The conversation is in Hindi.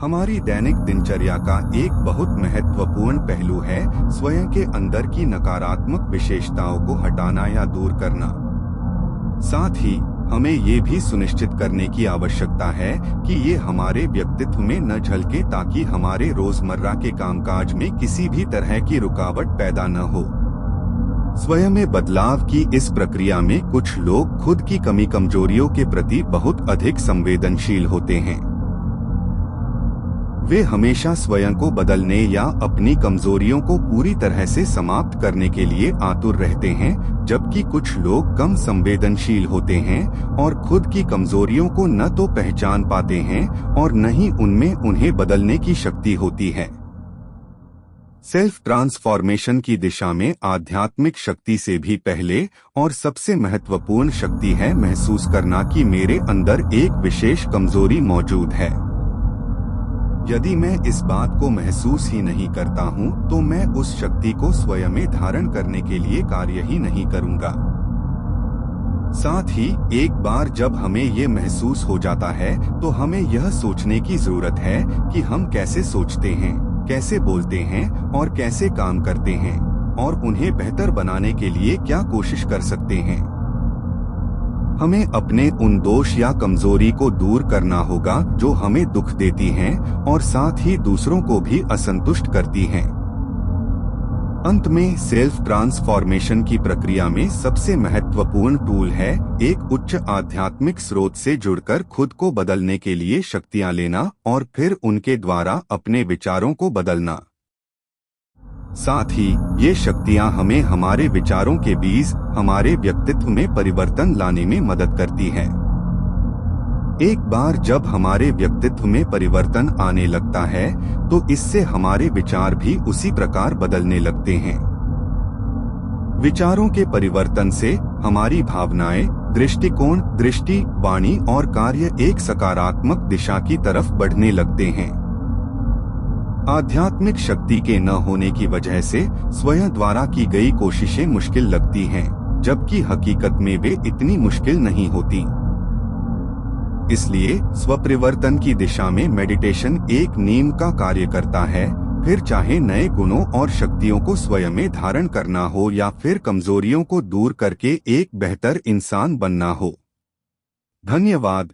हमारी दैनिक दिनचर्या का एक बहुत महत्वपूर्ण पहलू है स्वयं के अंदर की नकारात्मक विशेषताओं को हटाना या दूर करना। साथ ही हमें ये भी सुनिश्चित करने की आवश्यकता है कि ये हमारे व्यक्तित्व में न झलके, ताकि हमारे रोजमर्रा के कामकाज में किसी भी तरह की रुकावट पैदा न हो। स्वयं में बदलाव की इस प्रक्रिया में कुछ लोग खुद की कमी कमजोरियों के प्रति बहुत अधिक संवेदनशील होते हैं। वे हमेशा स्वयं को बदलने या अपनी कमजोरियों को पूरी तरह से समाप्त करने के लिए आतुर रहते हैं, जबकि कुछ लोग कम संवेदनशील होते हैं और खुद की कमजोरियों को न तो पहचान पाते हैं और न ही उनमें उन्हें बदलने की शक्ति होती है। सेल्फ ट्रांसफॉर्मेशन की दिशा में आध्यात्मिक शक्ति से भी पहले और सबसे महत्वपूर्ण शक्ति है महसूस करना कि मेरे अंदर एक विशेष कमजोरी मौजूद है। यदि मैं इस बात को महसूस ही नहीं करता हूँ, तो मैं उस शक्ति को स्वयं में धारण करने के लिए कार्य ही नहीं करूँगा। साथ ही एक बार जब हमें ये महसूस हो जाता है, तो हमें यह सोचने की जरूरत है कि हम कैसे सोचते हैं, कैसे बोलते हैं और कैसे काम करते हैं, और उन्हें बेहतर बनाने के लिए क्या कोशिश कर सकते हैं। हमें अपने उन दोष या कमजोरी को दूर करना होगा जो हमें दुख देती हैं और साथ ही दूसरों को भी असंतुष्ट करती हैं। अंत में सेल्फ ट्रांसफॉर्मेशन की प्रक्रिया में सबसे महत्वपूर्ण टूल है एक उच्च आध्यात्मिक स्रोत से जुड़कर खुद को बदलने के लिए शक्तियां लेना और फिर उनके द्वारा अपने विचारों को बदलना। साथ ही ये शक्तियां हमें हमारे विचारों के बीच हमारे व्यक्तित्व में परिवर्तन लाने में मदद करती हैं। एक बार जब हमारे व्यक्तित्व में परिवर्तन आने लगता है, तो इससे हमारे विचार भी उसी प्रकार बदलने लगते हैं। विचारों के परिवर्तन से हमारी भावनाएं, दृष्टिकोण, दृष्टि, वाणी और कार्य एक सकारात्मक दिशा की तरफ बढ़ने लगते हैं। आध्यात्मिक शक्ति के न होने की वजह से स्वयं द्वारा की गई कोशिशें मुश्किल लगती हैं, जबकि हकीकत में वे इतनी मुश्किल नहीं होती। इसलिए स्वपरिवर्तन की दिशा में मेडिटेशन एक नींव का कार्य करता है, फिर चाहे नए गुणों और शक्तियों को स्वयं में धारण करना हो या फिर कमजोरियों को दूर करके एक बेहतर इंसान बनना हो। धन्यवाद।